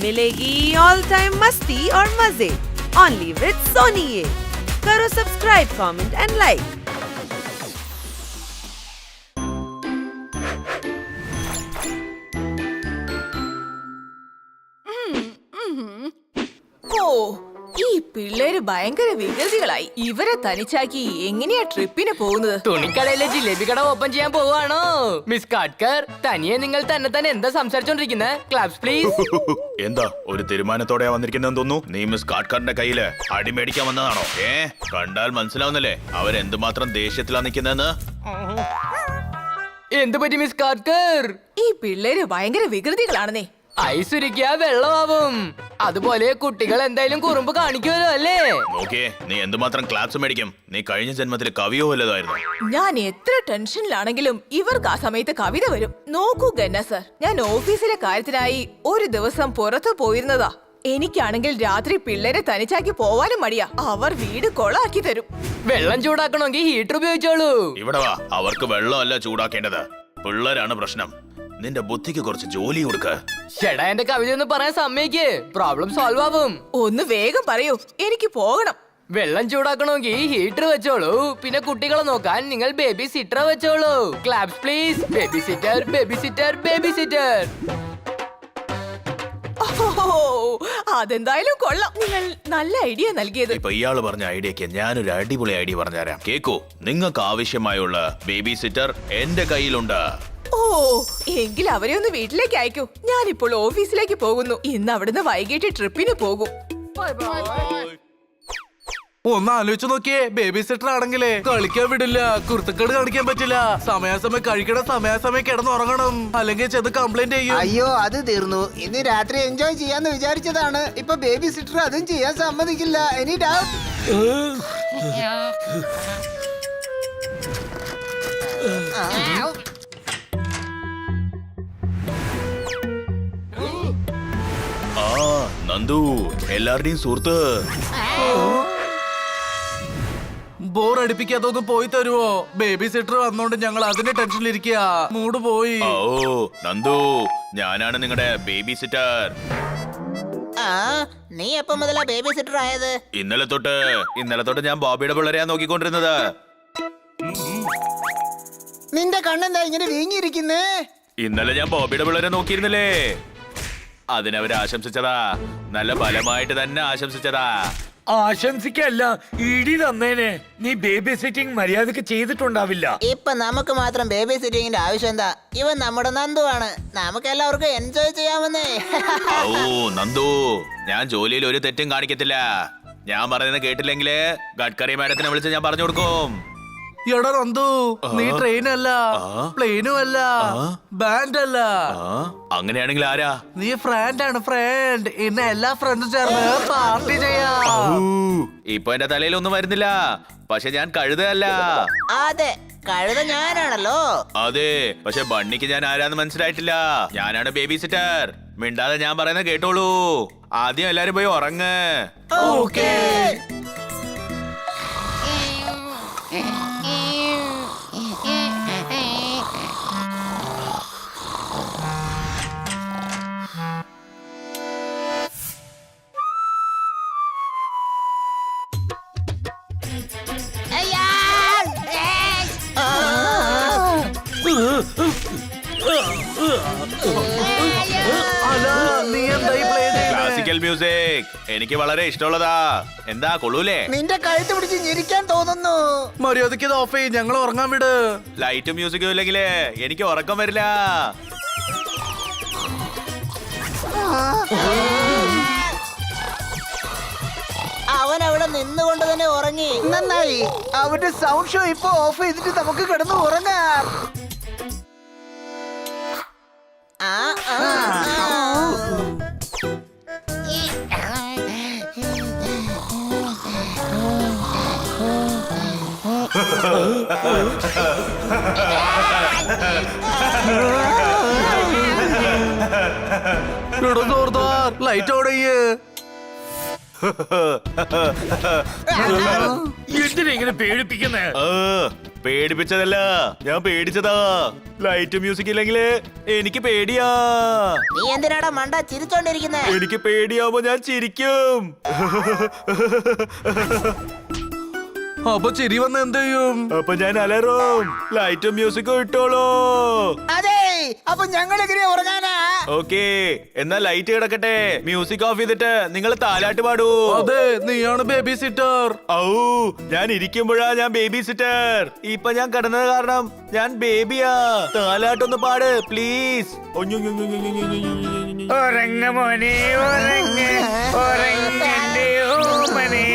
मिलेगी all time मस्ती और मजे ओनली विद सोनी ये। करो सब्सक्राइब, कमेंट एंड लाइक। ഈ പിള്ളേര് ഭയങ്കര വികൃതികളായി. ഇവരെ തനിച്ചാക്കി എങ്ങനെയാ ട്രിപ്പിന് പോകുന്നത്? തുണിക്കടയിലെ ജിലേബി കട ഓപ്പൺ ചെയ്യാൻ പോവാണോ മിസ് കാട്ട്കർ? തനിയെ നിങ്ങൾ തന്നെ എന്താ സംസാരിച്ചോണ്ടിരിക്കുന്നത്? Claps please. എന്താ ഒരു തീരുമാനത്തോടെയാ വന്നിരിക്കുന്നതെന്ന് തോന്നുന്നു. നീ മിസ് കാട്ട്കറിന്റെ കയ്യില് അടിമേടിക്കാൻ വന്നതാണോ? കണ്ടാൽ മനസ്സിലാവുന്നല്ലേ അവരെന്തുമാത്രം ദേഷ്യത്തിലാ നിൽക്കുന്നതെന്ന്. എന്ത് പറ്റി മിസ് കാട്ട്കർ? ഈ പിള്ളേര് ഭയങ്കര വികൃതികളാണെന്നേ. ഐസുരിക്കാ വെള്ളമാവും. അതുപോലെ കുട്ടികൾ എന്തായാലും കുറുമ്പ് കാണിക്കുമല്ലോ അല്ലേ? നോക്കിയേ, നീ എന്തുമാത്രം ക്ലാപ്സ് മേടിക്കും. നീ കഴിഞ്ഞ ജന്മത്തിൽ കവിയോ വല്ലതായിരുന്നു. ഞാൻ എത്ര ടെൻഷനിലാണെങ്കിലും ഇവർക്ക് ആ സമയത്ത് കവിത വരും. നോക്കൂ ഗന്ന സർ, ഞാൻ ഓഫീസിലെ കാര്യത്തിനായി ഒരു ദിവസം പുറത്തു പോയിരുന്നതാ. എനിക്കാണെങ്കിൽ രാത്രി പിള്ളേരെ തനിച്ചാക്കി പോവാനും മടിയാ. അവർ വീട് കൊളാക്കി തരും. വെള്ളം ചൂടാക്കണമെങ്കിൽ ഹീറ്റർ ഉപയോഗിച്ചോളൂ. ഇവിടെ വാ, അവർക്ക് വെള്ളമല്ല ചൂടാക്കേണ്ടത്, പിള്ളേരാണ് പ്രശ്നം. നിന്റെ ബുദ്ധിക്ക് കുറച്ച് ജോലി കൊടുക്ക. ചേട്ടാ, എന്റെ കവിത ഒന്ന് പറയാൻ സമ്മതിക്ക്. പ്രോബ്ലം സോൾവ് ആവും. ഒന്ന് വേഗം പറയൂ, എനിക്ക് പോകണം. വെള്ളം ചൂടാക്കണമെങ്കിൽ ഹീറ്റർ വെച്ചോളൂ. പിന്നെ കുട്ടികളെ നോക്കാൻ നിങ്ങൾ ബേബി സിറ്റർ വെച്ചോളൂ. Claps please. Baby sitter, baby sitter, baby sitter. അതെന്തായാലും കൊള്ളാം. നിങ്ങൾ നല്ല ഐഡിയ നൽകിയത്. ഇപ്പൊ ഇയാള് പറഞ്ഞ ഐഡിയക്ക് ഞാനൊരു അടിപൊളി ഐഡിയ പറഞ്ഞുതരാം. കേക്കൂ, നിങ്ങൾക്ക് ആവശ്യമായുള്ള ബേബി സിറ്റർ എന്റെ കയ്യിലുണ്ട്. ഓ, എങ്കിൽ അവരെ ഒന്ന് വീട്ടിലേക്ക് അയക്കൂ. ഞാനിപ്പോൾ ഓഫീസിലേക്ക് പോകുന്നു. ഇന്ന് അവിടുന്ന് വൈകിട്ട് ട്രിപ്പിന് പോകും. ഒന്ന് ആലോചിച്ചു നോക്കിയേ, ബേബി സിറ്റർ ആണെങ്കിലേ കളിക്കാൻ വിടില്ല, കുർത്തക്കേട് കാണിക്കാൻ പറ്റില്ല, സമയാസമയം കഴിക്കണം, സമയാസമയം കിടന്നുറങ്ങണം, അല്ലെങ്കിൽ ചെന്ന് കംപ്ലൈന്റ് ചെയ്യും. അയ്യോ, അത് തീർന്നു. ഇന്ന് രാത്രി എൻജോയ് ചെയ്യാന്ന് വിചാരിച്ചതാണ്. ഇപ്പൊ ബേബി സിറ്റർ അതും ചെയ്യാൻ സമ്മതിക്കില്ല. Any doubt? നന്ദു, എല്ലാവരുടെയും സുഹൃത്ത്. ബോർ അടിപ്പിക്കാതെ ഒന്ന് പോയി തരുവോ? ബേബി സിറ്റർ വന്നോണ്ട് ഞങ്ങൾ അതിന്റെ ടെൻഷനിലിരിക്കുക. മൂഡ് പോയി. ഓ നന്ദു, ഞാനാണ് നിങ്ങളുടെ ബേബി സിറ്റർ. നീ എപ്പോ മുതലാ ബേബി സിറ്റർ ആയത്? ഇന്നലെ തൊട്ട് ഞാൻ ബോബിയുടെ പിള്ളേരെയാ നോക്കിക്കൊണ്ടിരുന്നത്. നിന്റെ കണ്ണെന്താ ഇങ്ങനെ വീങ്ങിയിരിക്കുന്നേ? ഇന്നലെ ഞാൻ ബോബിയുടെ പിള്ളേരെ നോക്കിയിരുന്നില്ലേ, അതിനവര് ആശംസിച്ചതാ. നല്ല ബലമായിട്ട് തന്നെ ആശംസിച്ചതാ. ആശംസിക്കല്ല, ഇടി തന്നേനെ. നീ ബേബി സിറ്റിംഗ് മര്യാദക്ക് ചെയ്തിട്ടുണ്ടാവില്ല. ഇപ്പൊ നമുക്ക് മാത്രം ബേബി സിറ്റിങ്ങിന്റെ ആവശ്യം എന്താ? ഇവൻ നമ്മുടെ നന്ദു ആണ്. നമുക്ക് എല്ലാവർക്കും എൻജോയ് ചെയ്യാമെന്നേ. ഓ നന്ദു, ഞാൻ ജോലിയിൽ ഒരു തെറ്റും കാണിക്കത്തില്ല. ഞാൻ പറയുന്നത് കേട്ടില്ലെങ്കില് ഗഡ്കറി മാഡത്തിനെ വിളിച്ച് ഞാൻ പറഞ്ഞു കൊടുക്കും. എടാ നന്ദു, നീ ട്രെയിനല്ല, പ്ലെയിനും അല്ല, ബാൻഡ് അല്ല. അങ്ങനെയാണെങ്കിൽ ആരാ? നീ ഫ്രണ്ട് ആണ്, ഫ്രണ്ട്. ഇന്ന് എല്ലാ ഫ്രണ്ട്സും ചേർന്ന് പാർട്ടി ചെയ്യാം. ഇപ്പൊ എന്റെ തലയിൽ ഒന്നും വരുന്നില്ല, പക്ഷെ ഞാൻ കഴുതയല്ല. അതെ, കഴുത ഞാനാണല്ലോ. അതെ, പക്ഷെ ബണ്ണിക്ക് ഞാൻ ആരാന്ന് മനസ്സിലായിട്ടില്ല. ഞാനാണ് ബേബി സിറ്റർ. മിണ്ടാതെ ഞാൻ പറയുന്നത് കേട്ടോളൂ. ആദ്യം എല്ലാരും പോയി ഉറങ്ങ്. ഓക്കേ. ക്ലാസിക്കൽ മ്യൂസിക് എനിക്ക് വളരെ ഇഷ്ടമുള്ളതാ. എന്താ, കൊള്ളൂലേ? നിന്റെ കഴുത്ത് പിടിച്ച് ഞെരിക്കാൻ തോന്നുന്നു. മര്യാദയ്ക്ക് ഇത് ഓഫ് ചെയ്യും, ഞങ്ങൾ ഉറങ്ങാൻ വിട്. ലൈറ്റും മ്യൂസിക്കും ഇല്ലെങ്കിലേ എനിക്ക് ഉറക്കം വരില്ല. അവൻ അവിടെ നിന്നുകൊണ്ട് തന്നെ ഉറങ്ങി. നന്നായി. അവന്റെ സൗണ്ട് ഷോ ഇപ്പൊ ഓഫ് ചെയ്തിട്ട് നമുക്ക് കിടന്ന് ഉറങ്ങാം. ലൈറ്റ് ഓൺ ചെയ്യ്. എന്തിനാ ഇങ്ങനെ പേടിപ്പിക്കുന്നേ? പേടിപ്പിച്ചതല്ല, ഞാൻ പേടിച്ചതാ. ലൈറ്റ് മ്യൂസിക് ഇല്ലെങ്കില് എനിക്ക് പേടിയാ. നീ എന്തിനാടാ മണ്ട ചിരിച്ചോണ്ടിരിക്കുന്നേ? എനിക്ക് പേടിയാവുമ്പോ ഞാൻ ചിരിക്കും. അപ്പൊ ചിരി വന്ന എന്ത് ചെയ്യും? അപ്പൊ ഞാൻ അലറും. ലൈറ്റും മ്യൂസിക്കും ഇട്ടോളൂ. അതെ, അപ്പൊ ഞങ്ങൾ എങ്ങനെയാ ഉറങ്ങാനാ? ഓക്കേ, എന്നാ ലൈറ്റ് കിടക്കട്ടെ. മ്യൂസിക് ഓഫ് ചെയ്തിട്ട് നിങ്ങൾ താലാട്ട് പാടൂ. അതെ, നീയാണ് ബേബി സിറ്റർ. ഔ, ഞാൻ ഇരിക്കുമ്പോഴാ ഞാൻ ബേബി സിറ്റർ. ഇപ്പൊ ഞാൻ കിടന്നത് കാരണം ഞാൻ ബേബിയാ. താലാട്ടൊന്ന് പാട് പ്ലീസ്. ഉറങ്ങ മോനെ ഉറങ്ങ്, ഉറങ്ങന്റെ ഓമനെ,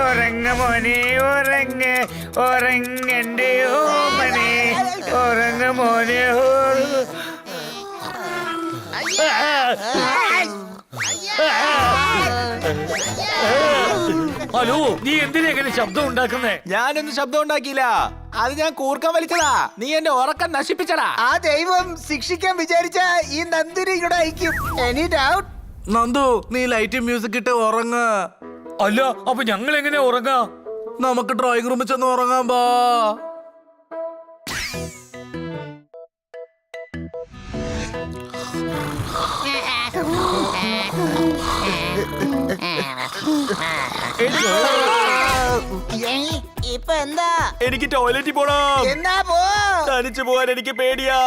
ഉറങ്ങ മോനെ ഉറങ്ങ്, ഉറങ്ങന്റെ ഓമനെ, ഉറങ്ങ മോനെ. ഹലോ, നീ എന്തിനാ ഇങ്ങനെ ശബ്ദം ഉണ്ടാക്കുന്നേ? ഞാനൊന്നും ശബ്ദം ഉണ്ടാക്കിയില്ല. അത് ഞാൻ കൂർക്കം വലിച്ചതാ. നീ എന്റെ ഉറക്കം നശിപ്പിച്ചടാ. ആ ദൈവം ശിക്ഷിക്കാൻ വിചാരിച്ച ഈ നന്ദിനെ ഇവിടെ അയക്കും. Any doubt? നന്ദു, നീ ലൈറ്റ് മ്യൂസിക് ഇട്ട് ഉറങ്ങ. അല്ല, അപ്പൊ ഞങ്ങൾ എങ്ങനെ ഉറങ്ങാ? നമുക്ക് ഡ്രോയിങ് റൂമിൽ ചെന്ന് ഉറങ്ങാൻ പാ. ഇപ്പൊ എന്താ? എനിക്ക് ടോയ്ലറ്റിൽ പോണം. എന്നാ പോ. തനിച്ചു പോവാൻ എനിക്ക് പേടിയാ.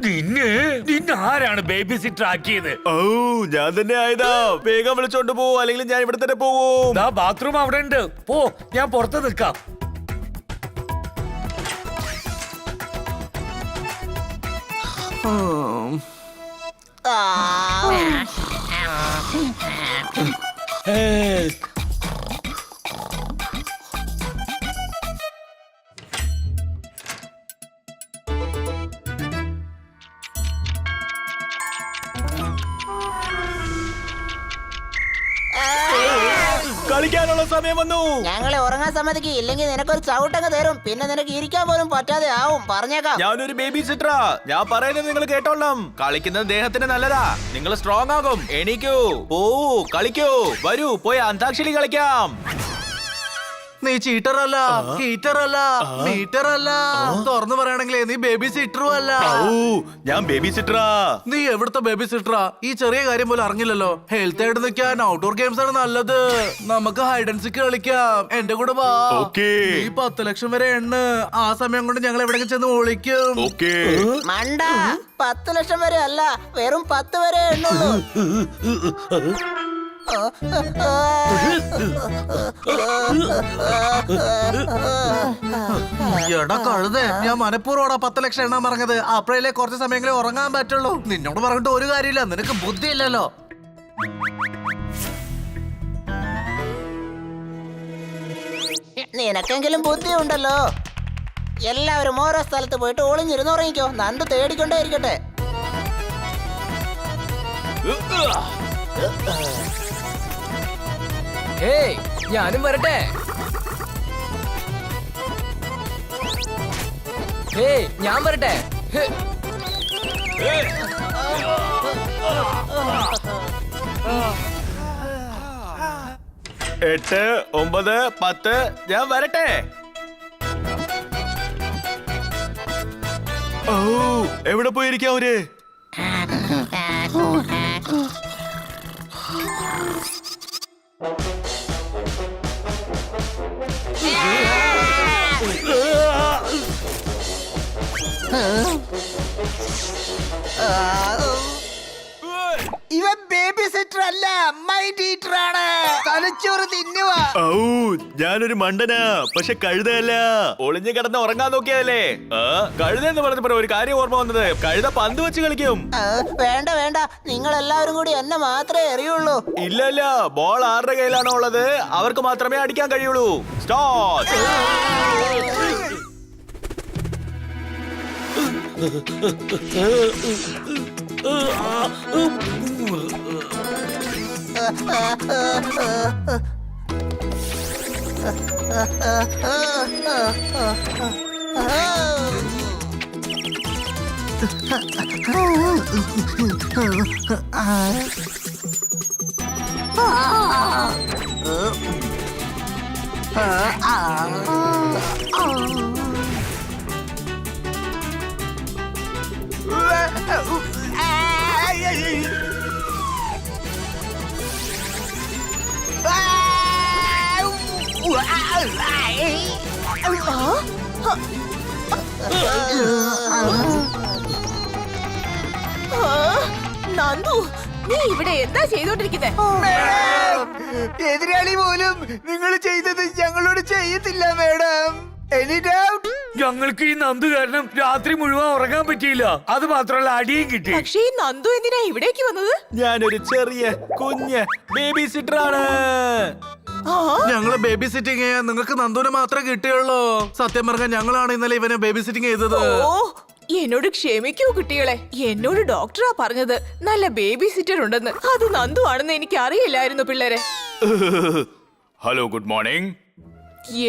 നിന്നെ ആരാണ് ബേബി സിറ്റർ ആക്കിയത്? ഔ, ഞാൻ തന്നെ ആയതാ. വേഗം വിളിച്ചോണ്ട് പോവും, അല്ലെങ്കിൽ ഞാൻ ഇവിടെ തന്നെ പോവും. ബാത്റൂം അവിടെ ഉണ്ട്. പോ, ഞാൻ പുറത്ത് നിൽക്കാം. കളിക്കാനുള്ള സമയം വന്നു. ഞങ്ങളെ ഉറങ്ങാൻ സമ്മതിക്കും, ഇല്ലെങ്കിൽ നിനക്കൊരു ചവിട്ടങ്ങ് തരും. പിന്നെ നിനക്ക് ഇരിക്കാൻ പോലും പറ്റാതെ ആവും. പറഞ്ഞേക്കാം. ഞാനൊരു ബേബി സിറ്ററാ. ഞാൻ പറയുന്നത് നിങ്ങൾ കേട്ടോളാം. കളിക്കുന്നത് ദേഹത്തിന് നല്ലതാ. നിങ്ങൾ സ്ട്രോങ് ആകും. എണീക്കൂ, പോവൂ, കളിക്കൂ. വരൂ, പോയി അന്താക്ഷരി കളിക്കാം. നീ ചീറ്റർ അല്ല, ഹീറ്റർ അല്ല, മീറ്റർ അല്ല. തുറന്നു പറയണെങ്കിലേ നീ ബേബി സിറ്ററും അല്ല. ഔ, ഞാൻ ബേബി സിറ്ററാ. നീ എവിടുത്തെ ബേബി സിറ്ററാ? ഈ ചെറിയ കാര്യം പോലും അറിഞ്ഞില്ലല്ലോ. ഹെൽത്ത് ആയിട്ട് നിൽക്കാൻ ഔട്ട്ഡോർ ഗെയിംസ് ആണ് നല്ലത്. നമുക്ക് ഹൈഡ് ആൻഡ് സീക്ക് കളിക്കാം. എന്റെ കൂടെ വാ. ഓക്കേ. ഈ 10 ലക്ഷം വരെ എണ്ണ്. ആ സമയം കൊണ്ട് ഞങ്ങൾ എവിടെയെങ്കിലും ചെന്ന് ഒളിക്കും. ഓക്കേ. മണ്ട, 10 ലക്ഷം വരെ അല്ല, വെറും 10 വരെ എണ്ണുള്ളൂ. എടാ കഴുതേ, ഞാൻ മനഃപൂർവ്വം 10 ലക്ഷം എണ്ണാൻ പറഞ്ഞത്. അപ്പോഴല്ലേ കുറച്ച് സമയങ്ങളെ ഉറങ്ങാൻ പറ്റുള്ളൂ. നിന്നോട് പറഞ്ഞിട്ട് ഒരു കാര്യമില്ല, നിനക്ക് ബുദ്ധിയില്ലല്ലോ. നിനക്കെങ്കിലും ബുദ്ധി ഉണ്ടല്ലോ. എല്ലാവരും ഓരോ സ്ഥലത്ത് പോയിട്ട് ഒളിഞ്ഞിരുന്ന് ഉറങ്ങിക്കോ. നന്ദു തേടിക്കൊണ്ടേ ഇരിക്കട്ടെ. ഹേയ്, ഞാനും വരട്ടെ. ഹേയ്, ഞാൻ വരട്ടെ. ഹേ. 8, 9, 10. ഞാൻ വരട്ടെ. ഓ, എവിടെ പോയിരിക്കാം അവര്? ഇവൻ ബേബി സിറ്റർ അല്ല, മൈൻഡ് ഈറ്റർ ആണ്. തലച്ചോറ് തിന്നുക. ഔ, ഞാനൊരു മണ്ടനാ, പക്ഷെ കഴുതയല്ല. ഒളിഞ്ഞു കിടന്ന് ഉറങ്ങാൻ നോക്കിയതല്ലേ. കഴുത എന്ന് പറഞ്ഞപ്പോ ഒരു കാര്യം ഓർമ്മ വന്നത്. കഴുത പന്ത് വെച്ച് കളിക്കും. വേണ്ട വേണ്ട, നിങ്ങൾ എല്ലാവരും കൂടി എന്നെ മാത്രമേ അറിയുള്ളൂ. ഇല്ല ഇല്ല, ബോൾ ആരുടെ കയ്യിലാണോ ഉള്ളത് അവർക്ക് മാത്രമേ അടിക്കാൻ കഴിയുള്ളൂ. സ്റ്റാർട്ട്. നന്ദു, നീ ഇവിടെ എന്താ ചെയ്തോണ്ടിരിക്കുന്നേ? എതിരാളി പോലും നിങ്ങൾ ചെയ്തത് ഞങ്ങളോട് ചെയ്യത്തില്ല മാഡം. Any doubt? ഞങ്ങൾക്ക് ഈ നന്ദു കാരണം രാത്രി മുഴുവൻ ഉറങ്ങാൻ പറ്റിയില്ല. അത് മാത്രമല്ല അടിയും കിട്ടി. പക്ഷേ ഈ നന്ദു എന്തിനാ ഇവിടേക്ക് വന്നത്? ഞാനൊരു ചെറിയ കുഞ്ഞ് ബേബി സിറ്റർ ആണ്. ആ, ഞങ്ങള് ബേബി സിറ്റിംഗ് ചെയ്യാൻ നിങ്ങൾക്ക് നന്ദുവിനെ മാത്രമേ കിട്ടിയുള്ളൂ. സത്യം പറഞ്ഞാൽ ഞങ്ങളാണ് ഇന്നലെ ഇവനെ ബേബി സിറ്റിംഗ് ചെയ്തത്. ഓ, എന്നോട് ക്ഷമിക്കൂ കുട്ടികളെ. എന്നോട് ഡോക്ടറാ പറഞ്ഞത് നല്ല ബേബി സിറ്റർ ഉണ്ടെന്ന്. അത് നന്ദു ആണെന്ന് എനിക്ക് അറിയില്ലായിരുന്നു പിള്ളേരെ. Hello, good morning.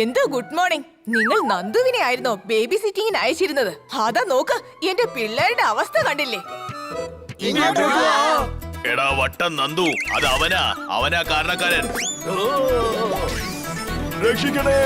എന്താ ഗുഡ് മോർണിംഗ്? നിങ്ങൾ നന്ദുവിനെ ആയിരുന്നോ ബേബി സിറ്റിങ്ങിന് അയച്ചിരുന്നത്? അതാ നോക്ക്, എന്റെ പിള്ളേരുടെ അവസ്ഥ കണ്ടില്ലേ? എടാ വട്ടം നന്ദു, അത് അവനാ കാരണക്കാരൻ. രക്ഷിക്കണേ.